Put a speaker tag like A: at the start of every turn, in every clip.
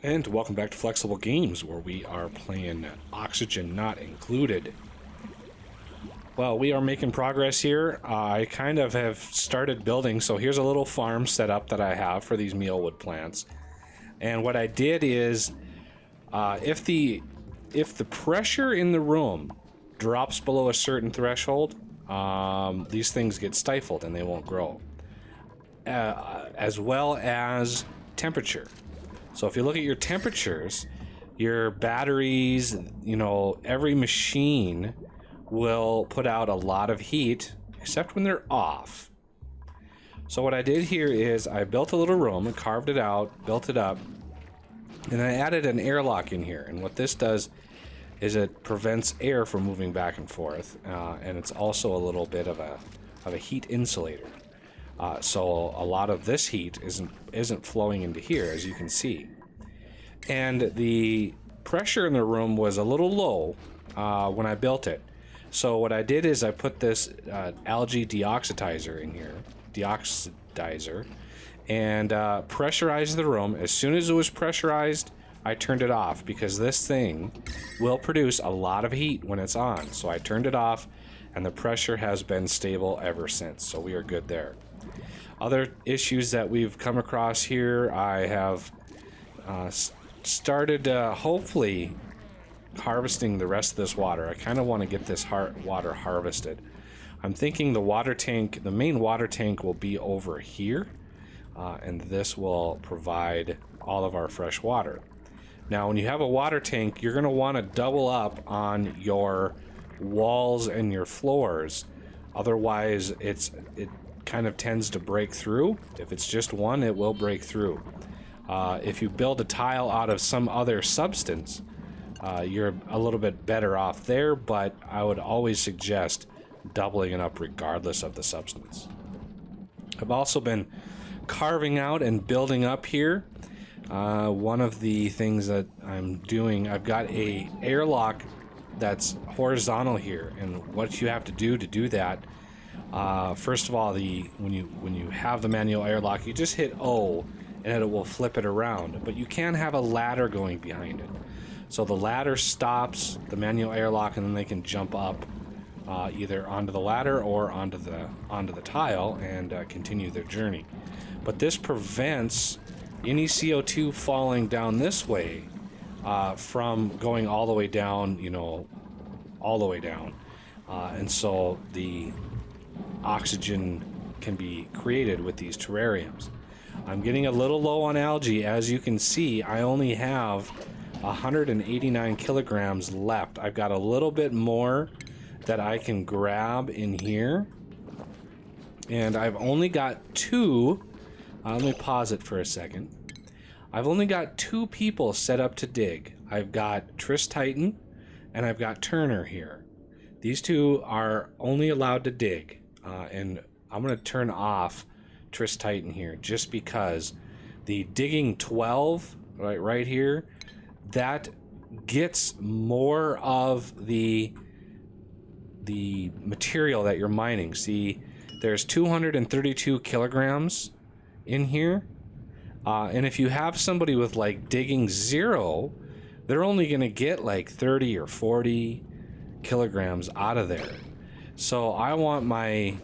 A: And welcome back to Flexible Games, where we are playing Oxygen Not Included. Well, we are making progress here. I kind of have started building, so here's a little farm set up that I have for these mealwood plants. And what I did is, if the pressure in the room drops below a certain threshold, these things get stifled and they won't grow. As well as temperature. So if you look at your temperatures, your batteries, you know, every machine will put out a lot of heat, except when they're off. So what I did here is I built a little room and carved it out, built it up, and I added an airlock in here. And what this does is it prevents air from moving back and forth, and it's also a little bit of a heat insulator. So a lot of this heat isn't flowing into here, as you can see. And the pressure in the room was a little low when I built it. So what I did is I put this algae deoxidizer in here, and pressurized the room. As soon as it was pressurized, I turned it off because this thing will produce a lot of heat when it's on. So I turned it off, and the pressure has been stable ever since. So we are good there. Other issues that we've come across here, I have started hopefully harvesting the rest of this water. I kind of want to get this water harvested. I'm thinking the water tank, the main water tank will be over here, and this will provide all of our fresh water. Now, when you have a water tank, you're going to want to double up on your walls and your floors. Otherwise, it kind of tends to break through. If it's just one, it will break through. If you build a tile out of some other substance, you're a little bit better off there, but I would always suggest doubling it up regardless of the substance. I've also been carving out and building up here. One of the things that I'm doing, I've got a airlock that's horizontal here, and what you have to do that, first of all, when you have the manual airlock, you just hit O and it will flip it around, but you can have a ladder going behind it. So the ladder stops the manual airlock, and then they can jump up either onto the ladder or onto the tile and continue their journey. But this prevents any CO2 falling down this way from going all the way down, you know, all the way down. And so the oxygen can be created with these terrariums. I'm getting a little low on algae. As you can see, I only have 189 kilograms left. I've got a little bit more that I can grab in here, and I've only got two. Let me pause it for a second. I've only got two people set up to dig. I've got Tris Titan and I've got Turner here. These two are only allowed to dig, and I'm going to turn off Tris Titan here just because the digging 12 right here, that gets more of the material that you're mining. See, there's 232 kilograms in here, and if you have somebody with like digging 0, they're only going to get like 30 or 40 kilograms out of there. So I want my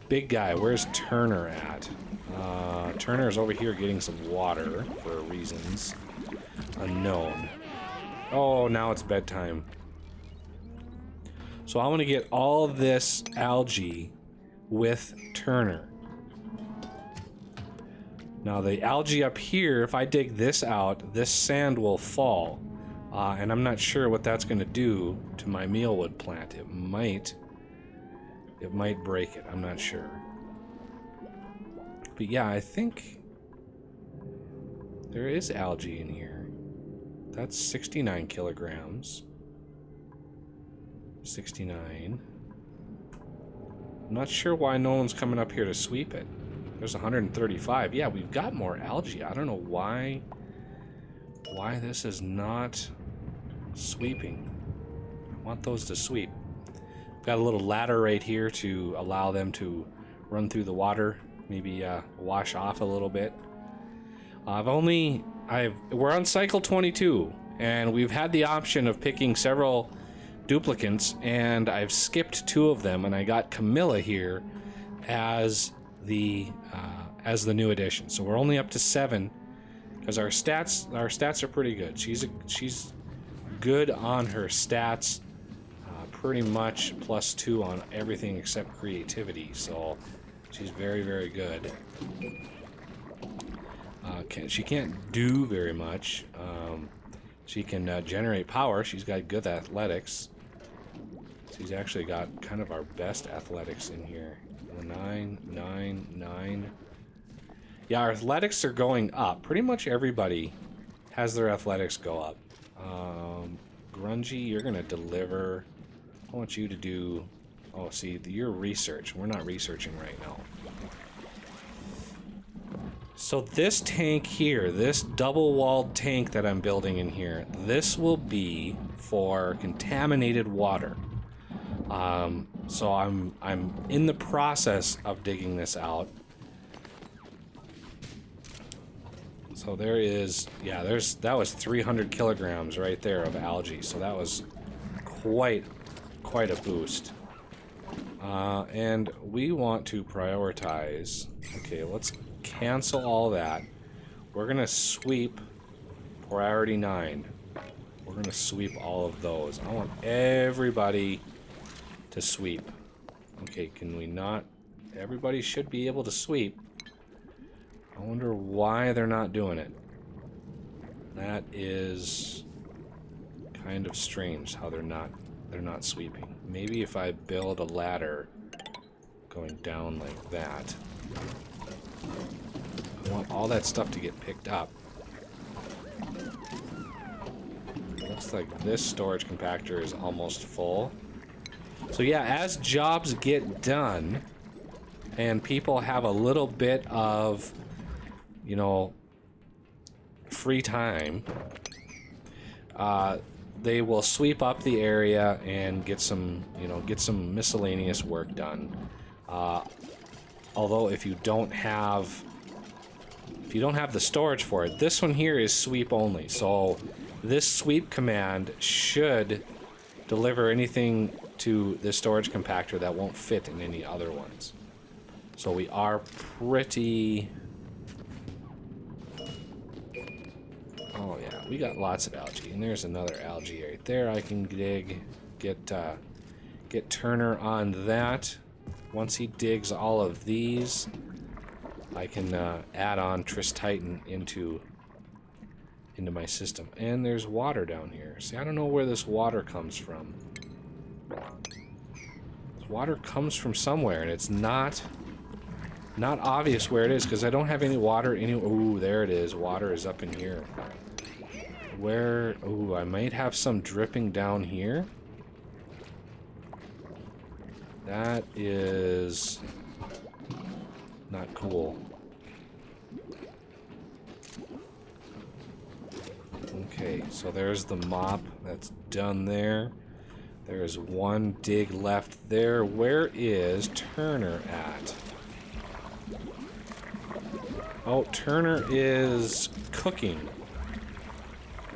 A: big guy. Where's Turner at? Turner is over here getting some water for reasons unknown. Oh, now it's bedtime. So I want to get all of this algae with Turner. Now the algae up here, if I dig this out, this sand will fall. And I'm not sure what that's going to do to my mealwood plant. It might break it. I'm not sure. But yeah, I think there is algae in here. That's 69 kilograms. 69. I'm not sure why no one's coming up here to sweep it. There's 135. Yeah, we've got more algae. I don't know why this is not sweeping. I want those to sweep. Got a little ladder right here to allow them to run through the water, maybe wash off a little bit. I've only we're on cycle 22, and we've had the option of picking several duplicants, and I've skipped 2 of them, and I got Camilla here as the new addition. So we're only up to 7 because our stats are pretty good. She's good on her stats, pretty much +2 on everything except creativity. So she's very, very good. She can't do very much. She can generate power. She's got good athletics. She's actually got kind of our best athletics in here. 9, 9, 9. Yeah, our athletics are going up. Pretty much everybody has their athletics go up. Grungy, you're gonna deliver. I want you to do... Oh, see, your research. We're not researching right now. So this tank here, this double-walled tank that I'm building in here, this will be for contaminated water. So I'm in the process of digging this out. So there is, yeah, that was 300 kilograms right there of algae. So that was quite a boost. And we want to prioritize. Okay, let's cancel all that. We're gonna sweep priority 9. We're gonna sweep all of those. I want everybody to sweep. Okay, can we not? Everybody should be able to sweep. I wonder why they're not doing it. That is kind of strange how they're not sweeping. Maybe if I build a ladder going down like that. I want all that stuff to get picked up. Looks like this storage compactor is almost full. So yeah, as jobs get done and people have a little bit of, you know, free time, they will sweep up the area and get some, you know, miscellaneous work done. Although if you don't have the storage for it, this one here is sweep only. So this sweep command should deliver anything to the storage compactor that won't fit in any other ones. So we are pretty... Oh yeah, we got lots of algae, and there's another algae right there. I can get Turner on that. Once he digs all of these, I can add on Titan into my system. And there's water down here. See, I don't know where this water comes from. This water comes from somewhere, and it's not obvious where it is because I don't have any water any. Ooh, there it is. Water is up in here. Where? Ooh, I might have some dripping down here. That is not cool. Okay, so there's the mop that's done there. There's one dig left there. Where is Turner at? Oh, Turner is cooking.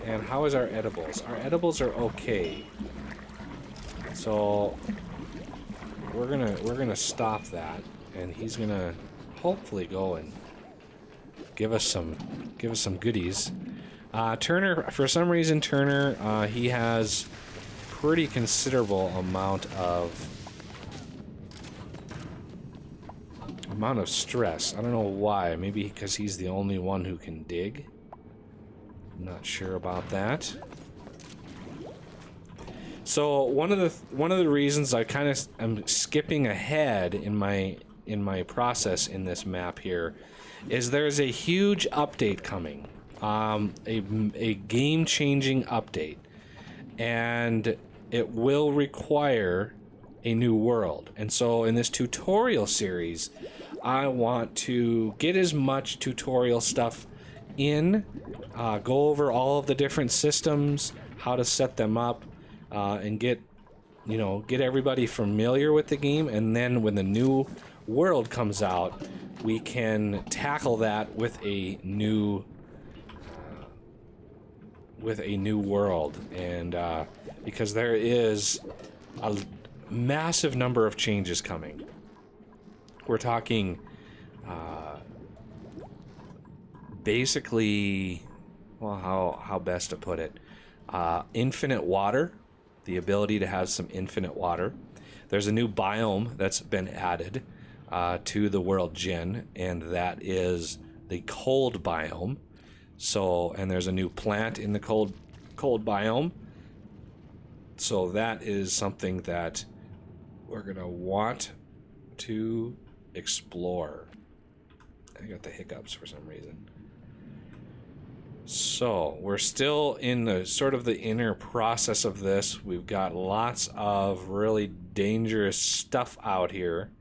A: And how is our edibles? Our edibles are okay. So we're gonna stop that, and he's gonna hopefully go and give us some goodies. Turner, for some reason, Turner, he has pretty considerable amount of stress. I don't know why. Maybe because he's the only one who can dig. I'm not sure about that. So one of the reasons I kind of am skipping ahead in my process in this map here is there's a huge update coming, a game-changing update, and it will require a new world. And so in this tutorial series, I want to get as much tutorial stuff in, go over all of the different systems, how to set them up, and get everybody familiar with the game, and then when the new world comes out, we can tackle that with a new with a new world, and because there is a massive number of changes coming. We're talking basically, well, how best to put it, infinite water, the ability to have some infinite water. There's a new biome that's been added to the world Jin, and that is the cold biome. So, and there's a new plant in the cold biome. So that is something that we're gonna want to explore. I got the hiccups for some reason. So we're still in the sort of the inner process of this. We've got lots of really dangerous stuff out here,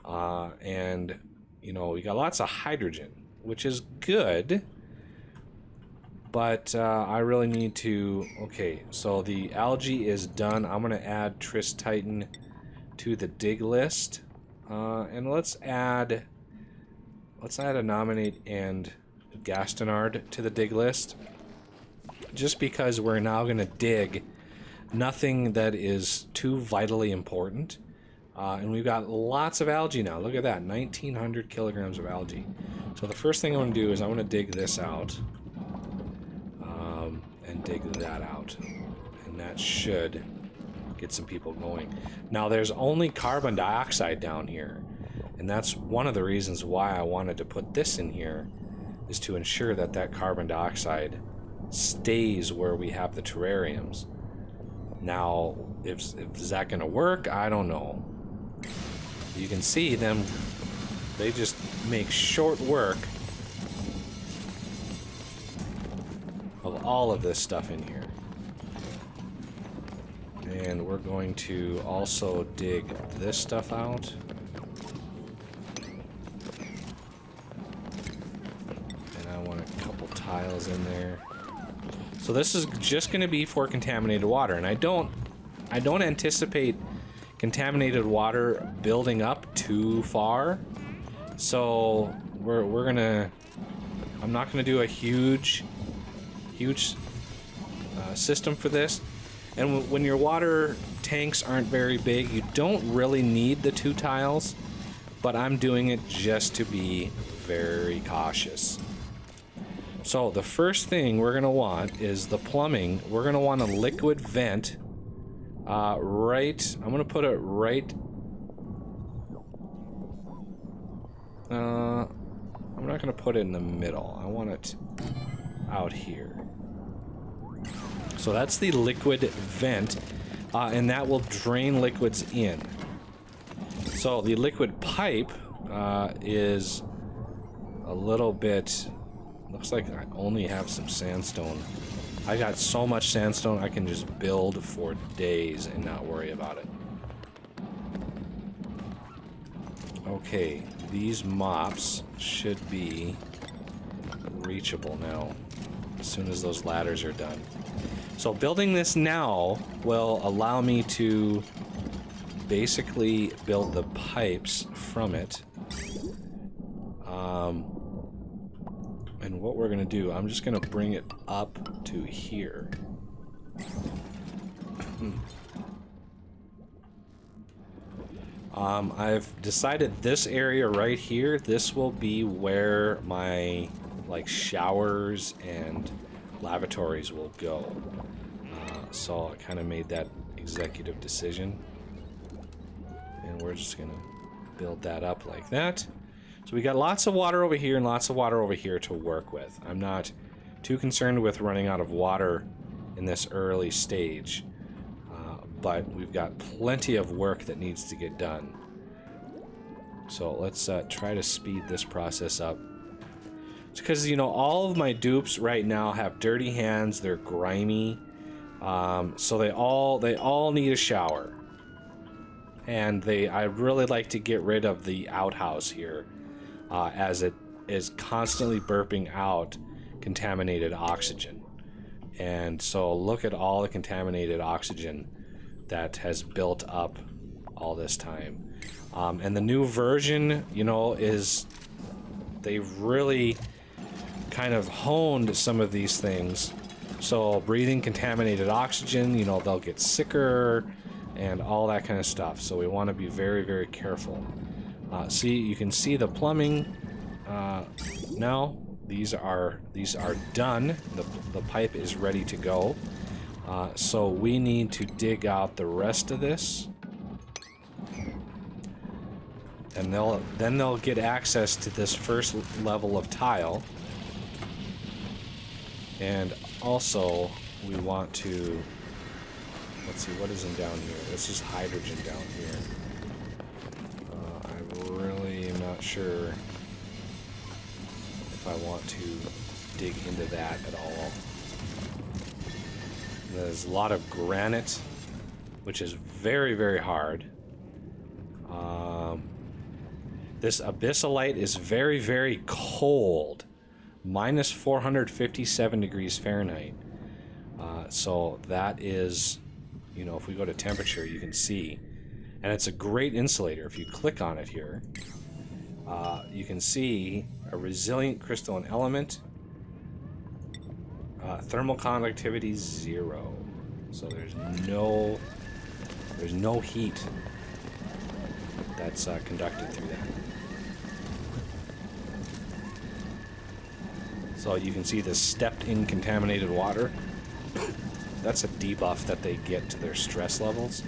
A: and you know, we got lots of hydrogen, which is good. But I really need to... Okay, so the algae is done. I'm going to add Tris Titan to the dig list. And let's add a Nominate and Gastonard to the dig list. Just because we're now going to dig nothing that is too vitally important. And we've got lots of algae now. Look at that, 1,900 kilograms of algae. So the first thing I want to do is I want to dig this out. And dig that out, and that should get some people going. Now there's only carbon dioxide down here, and that's one of the reasons why I wanted to put this in here, is to ensure that that carbon dioxide stays where we have the terrariums. Now is that gonna work? I don't know. You can see them, they just make short work of all of this stuff in here. And we're going to also dig this stuff out. And I want a couple tiles in there. So this is just going to be for contaminated water, and I don't anticipate contaminated water building up too far. So we're gonna, I'm not gonna do a huge system for this. And when your water tanks aren't very big, you don't really need the 2 tiles, but I'm doing it just to be very cautious. So the first thing we're gonna want is the plumbing. We're gonna want a liquid vent right, I'm gonna put it right, I'm not gonna put it in the middle. I want it out here. So that's the liquid vent, and that will drain liquids in. So the liquid pipe is a little bit, looks like I only have some sandstone. I got so much sandstone I can just build for days and not worry about it. Okay, these mops should be reachable now as soon as those ladders are done. So building this now will allow me to basically build the pipes from it. And what we're gonna do, I'm just gonna bring it up to here. I've decided this area right here, this will be where my like showers and lavatories will go. So I kind of made that executive decision, and we're just gonna build that up like that. So we got lots of water over here and lots of water over here to work with. I'm not too concerned with running out of water in this early stage, but we've got plenty of work that needs to get done. So let's try to speed this process up. It's because, you know, all of my dupes right now have dirty hands, they're grimy, so they all need a shower. And I really like to get rid of the outhouse here, as it is constantly burping out contaminated oxygen. And so look at all the contaminated oxygen that has built up all this time. And the new version, you know, they've really kind of honed some of these things So breathing contaminated oxygen, you know, they'll get sicker and all that kind of stuff. So we want to be very, very careful. See, you can see the plumbing now. These are done. The pipe is ready to go. So we need to dig out the rest of this. And then they'll get access to this first level of tile. And also, we want to... Let's see, what is in down here? This is hydrogen down here. I really am not sure if I want to dig into that at all. There's a lot of granite, which is very, very hard. This abyssalite is very, very cold. Minus 457 degrees Fahrenheit. So that is, you know, if we go to temperature, you can see. And it's a great insulator. If you click on it here, you can see a resilient crystalline element. Thermal conductivity 0. So there's no heat that's conducted through that. So you can see this stepped in contaminated water. That's a debuff that they get to their stress levels.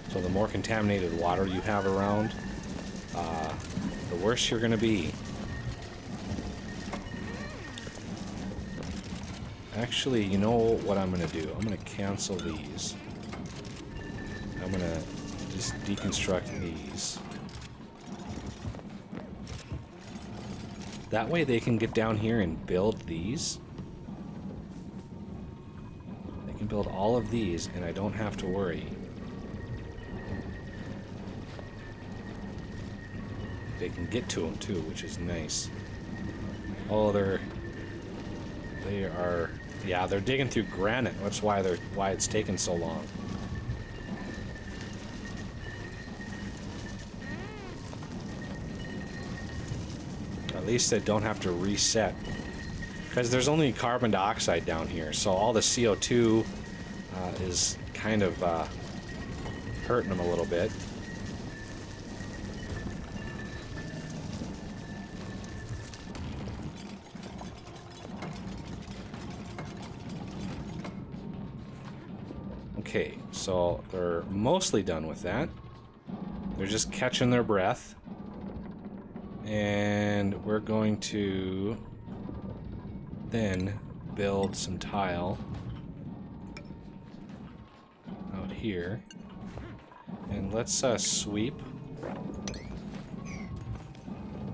A: So the more contaminated water you have around, the worse you're going to be. Actually, you know what I'm going to do? I'm going to cancel these. I'm going to just deconstruct these. That way they can get down here and build these. They can build all of these and I don't have to worry. They can get to them too, which is nice. Oh, they're digging through granite. That's why it's taking so long. At least they don't have to reset. Because there's only carbon dioxide down here, so all the CO2 is kind of hurting them a little bit. Okay, so they're mostly done with that. They're just catching their breath. And we're going to then build some tile out here. And let's sweep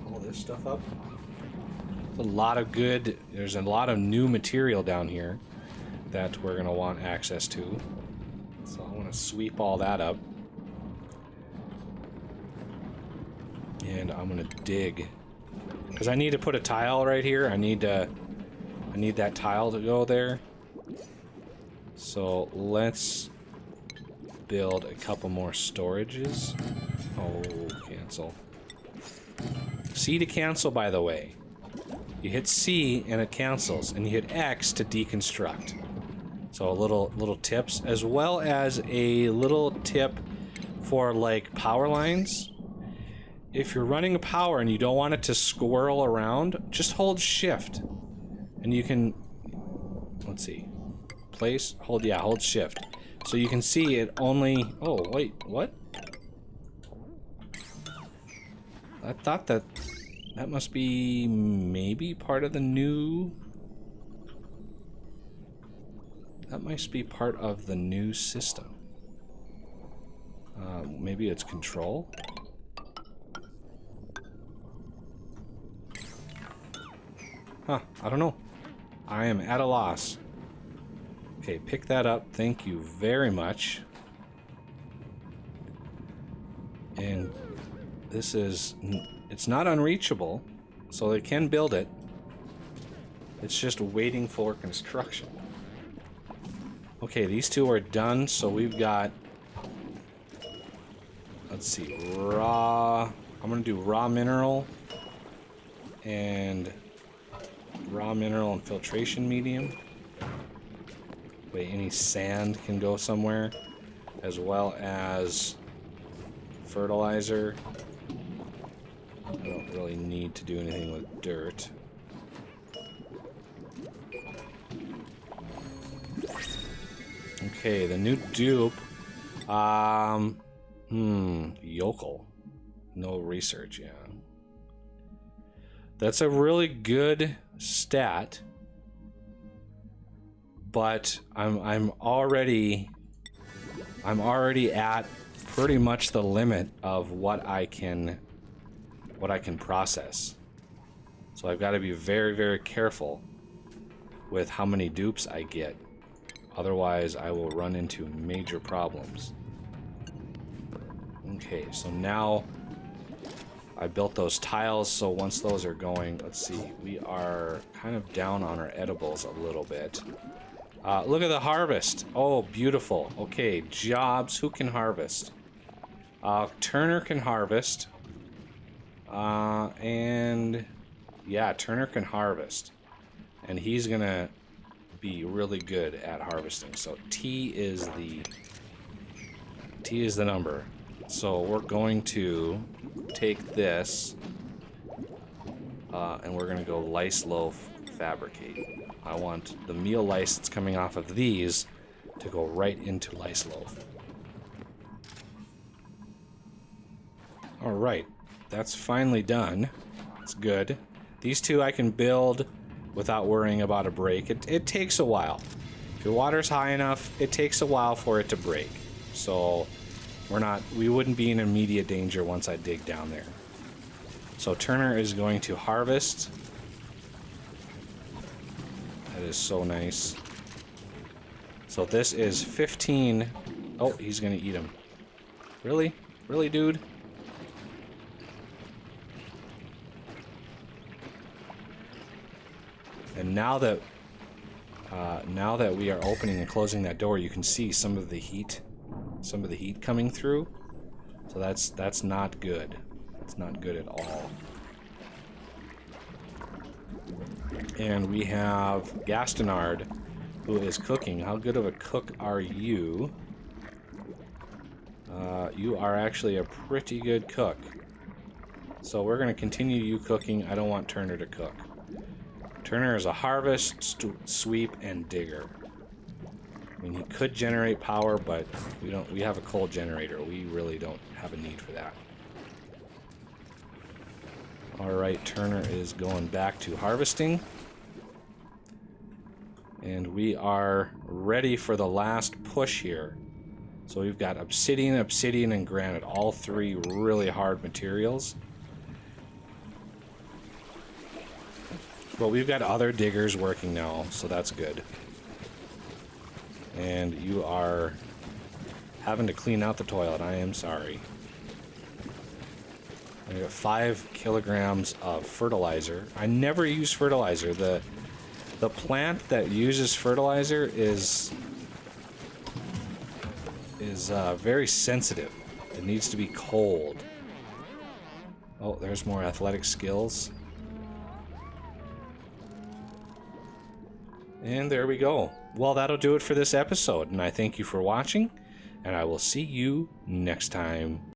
A: all this stuff up. There's a lot of new material down here that we're going to want access to. So I want to sweep all that up. And I'm gonna dig because I need to put a tile right here. I need that tile to go there. So let's build a couple more storages. Oh, cancel. C to cancel, by the way. You hit C and it cancels, and you hit X to deconstruct. So little tips, as well as a little tip for like power lines. If you're running a power and you don't want it to swirl around, just hold shift. And you can, let's see, hold shift. So you can see it only, oh wait, what? I thought that must be maybe part of the new, that must be part of the new system. Maybe it's control? Huh, I don't know. I am at a loss. Okay, pick that up. Thank you very much. And this is... It's not unreachable, so they can build it. It's just waiting for construction. Okay, these two are done, so we've got... Let's see, raw... I'm gonna do raw mineral and filtration medium. Wait, any sand can go somewhere, as well as fertilizer. I don't really need to do anything with dirt. Okay, the new dupe. Yokel. No research, yeah. That's a really good stat, but I'm already at pretty much the limit of what I can process. So I've got to be very, very careful with how many dupes I get. Otherwise, I will run into major problems. Okay, so now I built those tiles, so once those are going, let's see, we are kind of down on our edibles a little bit. Look at the harvest. Oh, beautiful. Okay, jobs. Who can harvest? Turner can harvest. And yeah, Turner can harvest. And he's gonna be really good at harvesting. So T is the number. So we're going to take this and we're gonna go lice loaf fabricate. I want the meal lice that's coming off of these to go right into lice loaf. All right, that's finally done. It's good. These two I can build without worrying about a break. It takes a while. If your water's high enough, it takes a while for it to break. So we wouldn't be in immediate danger once I dig down there. So Turner is going to harvest. That is so nice. So this is 15. Oh, he's gonna eat him. Really? Really, dude? And now that we are opening and closing that door, you can see some of the heat coming through. So that's not good. It's not good at all. And we have Gastonard, who is cooking. How good of a cook are you? You are actually a pretty good cook. So we're going to continue you cooking. I don't want Turner to cook. Turner is a harvest, sweep, and digger. I mean, he could generate power, but we have a coal generator. We really don't have a need for that. Alright, Turner is going back to harvesting. And we are ready for the last push here. So we've got obsidian, and granite, all three really hard materials. But we've got other diggers working now, so that's good. And you are having to clean out the toilet. I am sorry. I got 5 kilograms of fertilizer. I never use fertilizer. The plant that uses fertilizer is very sensitive. It needs to be cold. Oh, there's more athletic skills. And there we go. Well, that'll do it for this episode, and I thank you for watching, and I will see you next time.